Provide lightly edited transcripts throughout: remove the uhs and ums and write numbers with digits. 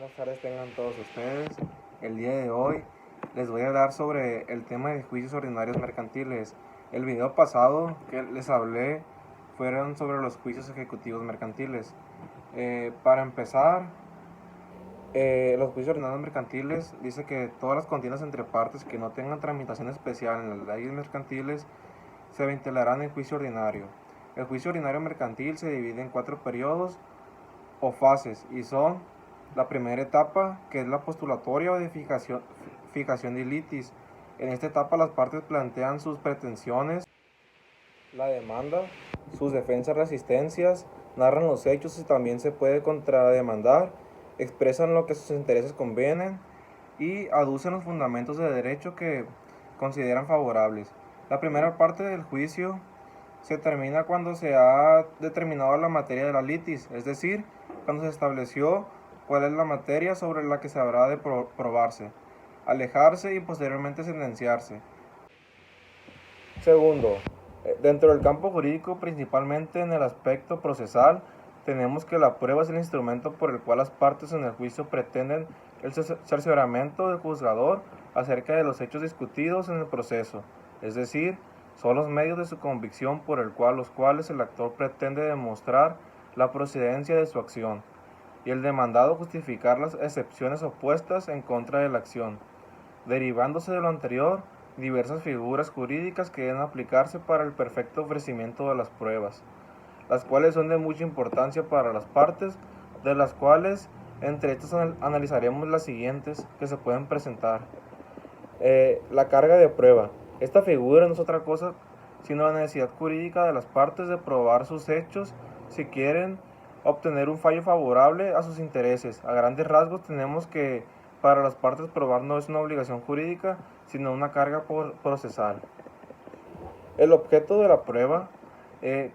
buenas tardes tengan todos ustedes. El día de hoy les voy a hablar sobre el tema de juicios ordinarios mercantiles. El video pasado que les hablé fueron sobre los juicios ejecutivos mercantiles. Para empezar, los juicios ordinarios mercantiles dice que todas las contiendas entre partes que no tengan tramitación especial en las leyes mercantiles se ventilarán en juicio ordinario. El juicio ordinario mercantil se divide en 4 periodos o fases y son: la primera etapa, que es la postulatoria o de fijación de litis. En esta etapa las partes plantean sus pretensiones, la demanda, sus defensas, resistencias, narran los hechos y también se puede contrademandar, expresan lo que sus intereses convienen y aducen los fundamentos de derecho que consideran favorables. La primera parte del juicio se termina cuando se ha determinado la materia de la litis, es decir, cuando se estableció cuál es la materia sobre la que se habrá de probarse, alejarse y posteriormente sentenciarse. Segundo, dentro del campo jurídico, principalmente en el aspecto procesal, tenemos que la prueba es el instrumento por el cual las partes en el juicio pretenden el cercioramiento del juzgador acerca de los hechos discutidos en el proceso, es decir, son los medios de su convicción por los cuales el actor pretende demostrar la procedencia de su acción, y el demandado justificar las excepciones opuestas en contra de la acción. Derivándose de lo anterior, diversas figuras jurídicas que deben aplicarse para el perfecto ofrecimiento de las pruebas, las cuales son de mucha importancia para las partes, de las cuales entre estas analizaremos las siguientes que se pueden presentar. La carga de prueba. Esta figura no es otra cosa sino la necesidad jurídica de las partes de probar sus hechos si quieren obtener un fallo favorable a sus intereses. A grandes rasgos tenemos que para las partes probar no es una obligación jurídica, sino una carga procesal. El objeto de la prueba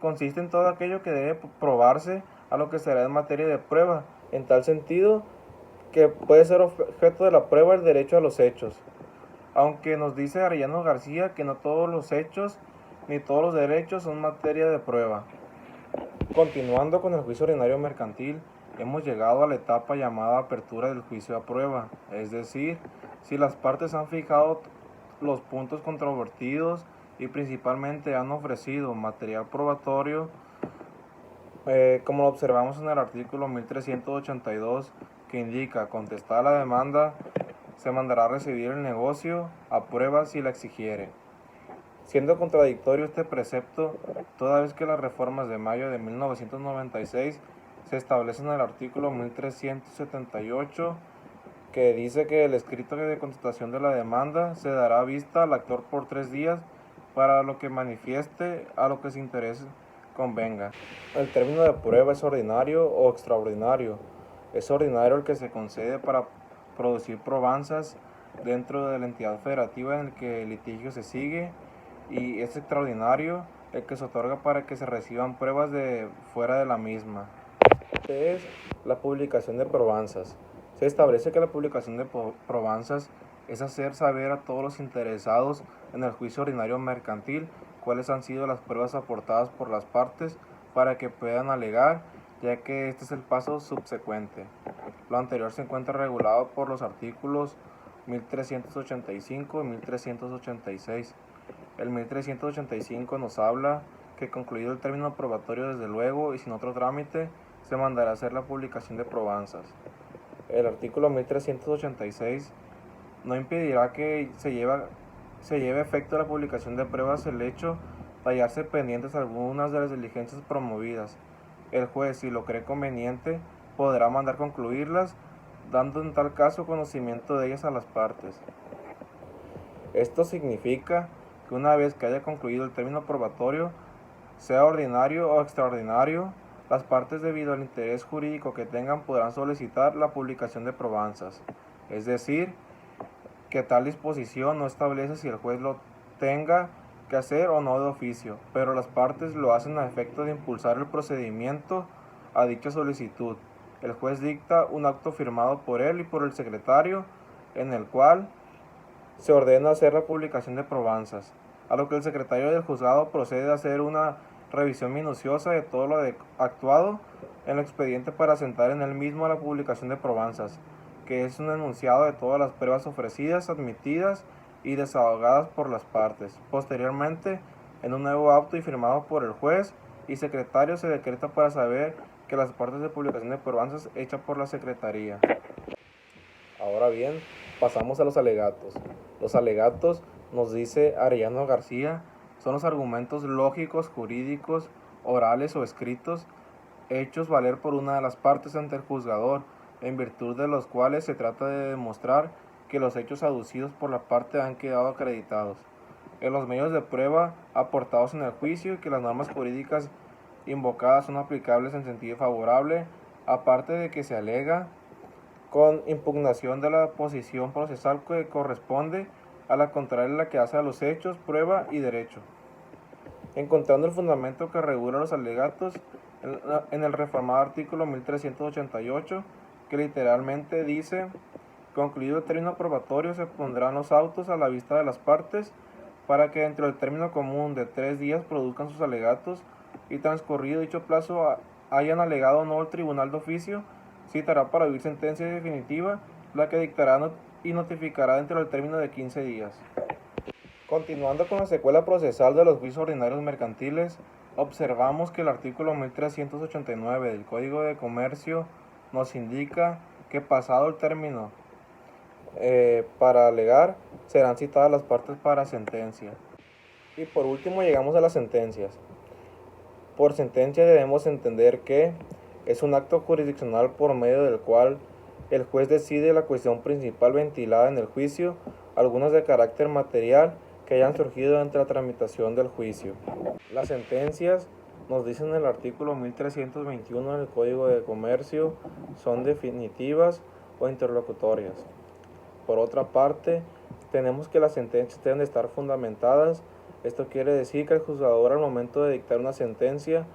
consiste en todo aquello que debe probarse a lo que será en materia de prueba, en tal sentido que puede ser objeto de la prueba el derecho a los hechos. Aunque nos dice Arellano García que no todos los hechos ni todos los derechos son materia de prueba. Continuando con el juicio ordinario mercantil, hemos llegado a la etapa llamada apertura del juicio a prueba, es decir, si las partes han fijado los puntos controvertidos y principalmente han ofrecido material probatorio, como lo observamos en el artículo 1382, que indica contestar la demanda, se mandará a recibir el negocio a prueba si la exigiere. Siendo contradictorio este precepto, toda vez que las reformas de mayo de 1996 se establecen en el artículo 1378, que dice que el escrito de contestación de la demanda se dará vista al actor por 3 días para lo que manifieste a lo que su interés convenga. El término de prueba es ordinario o extraordinario. Es ordinario el que se concede para producir probanzas dentro de la entidad federativa en la que el litigio se sigue, y es extraordinario el que se otorga para que se reciban pruebas de fuera de la misma. Este es la publicación de probanzas. Se establece que la publicación de probanzas es hacer saber a todos los interesados en el juicio ordinario mercantil cuáles han sido las pruebas aportadas por las partes para que puedan alegar, ya que este es el paso subsecuente. Lo anterior se encuentra regulado por los artículos 1385 y 1386. El 1385 nos habla que concluido el término probatorio desde luego y sin otro trámite, se mandará a hacer la publicación de probanzas. El artículo 1386 no impedirá que se lleve efecto la publicación de pruebas el hecho de hallarse pendientes algunas de las diligencias promovidas. El juez, si lo cree conveniente, podrá mandar concluirlas, dando en tal caso conocimiento de ellas a las partes. Esto significa que una vez que haya concluido el término probatorio, sea ordinario o extraordinario, las partes debido al interés jurídico que tengan podrán solicitar la publicación de probanzas. Es decir, que tal disposición no establece si el juez lo tenga que hacer o no de oficio, pero las partes lo hacen a efecto de impulsar el procedimiento a dicha solicitud. El juez dicta un acto firmado por él y por el secretario, en el cual se ordena hacer la publicación de probanzas, a lo que el secretario del juzgado procede a hacer una revisión minuciosa de todo lo actuado en el expediente para sentar en él mismo la publicación de probanzas, que es un enunciado de todas las pruebas ofrecidas, admitidas y desahogadas por las partes. Posteriormente, en un nuevo auto y firmado por el juez y secretario, se decreta para saber que las partes de publicación de probanzas hecha por la Secretaría. Ahora bien, pasamos a los alegatos. Los alegatos, nos dice Arellano García, son los argumentos lógicos, jurídicos, orales o escritos, hechos valer por una de las partes ante el juzgador, en virtud de los cuales se trata de demostrar que los hechos aducidos por la parte han quedado acreditados en los medios de prueba aportados en el juicio y que las normas jurídicas invocadas son aplicables en sentido favorable, aparte de que se alega con impugnación de la posición procesal que corresponde a la contraria a la que hace a los hechos, prueba y derecho. Encontrando el fundamento que regula los alegatos en el reformado artículo 1388, que literalmente dice: concluido el término probatorio, se pondrán los autos a la vista de las partes para que dentro del término común de 3 días produzcan sus alegatos y transcurrido dicho plazo hayan alegado o no el tribunal de oficio, citará para oír sentencia definitiva, la que dictará y notificará dentro del término de 15 días. Continuando con la secuela procesal de los juicios ordinarios mercantiles, observamos que el artículo 1389 del Código de Comercio nos indica que pasado el término para alegar, serán citadas las partes para sentencia. Y por último llegamos a las sentencias. Por sentencia debemos entender que es un acto jurisdiccional por medio del cual el juez decide la cuestión principal ventilada en el juicio, algunas de carácter material que hayan surgido durante la tramitación del juicio. Las sentencias, nos dicen en el artículo 1321 del Código de Comercio, son definitivas o interlocutorias. Por otra parte, tenemos que las sentencias deben estar fundamentadas. Esto quiere decir que el juzgador, al momento de dictar una sentencia,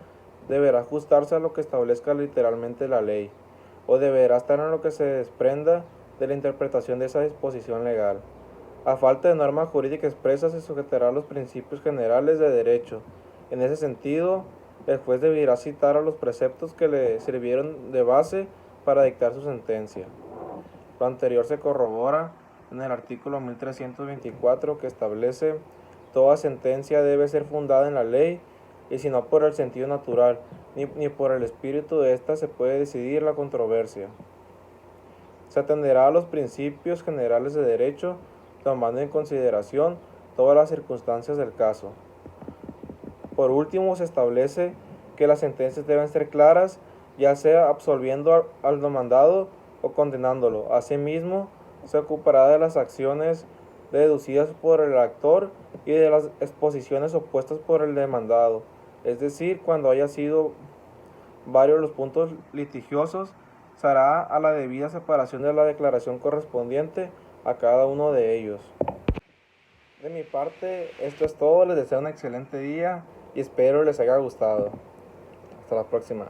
deberá ajustarse a lo que establezca literalmente la ley, o deberá estar en lo que se desprenda de la interpretación de esa disposición legal. A falta de norma jurídica expresa, se sujetará a los principios generales de derecho. En ese sentido, el juez deberá citar a los preceptos que le sirvieron de base para dictar su sentencia. Lo anterior se corrobora en el artículo 1324, que establece: toda sentencia debe ser fundada en la ley, y si no por el sentido natural, ni por el espíritu de ésta se puede decidir la controversia. Se atenderá a los principios generales de derecho, tomando en consideración todas las circunstancias del caso. Por último, se establece que las sentencias deben ser claras, ya sea absolviendo al demandado o condenándolo. Asimismo, se ocupará de las acciones deducidas por el actor y de las exposiciones opuestas por el demandado. Es decir, cuando haya sido varios los puntos litigiosos, se hará a la debida separación de la declaración correspondiente a cada uno de ellos. De mi parte, esto es todo. Les deseo un excelente día y espero les haya gustado. Hasta la próxima.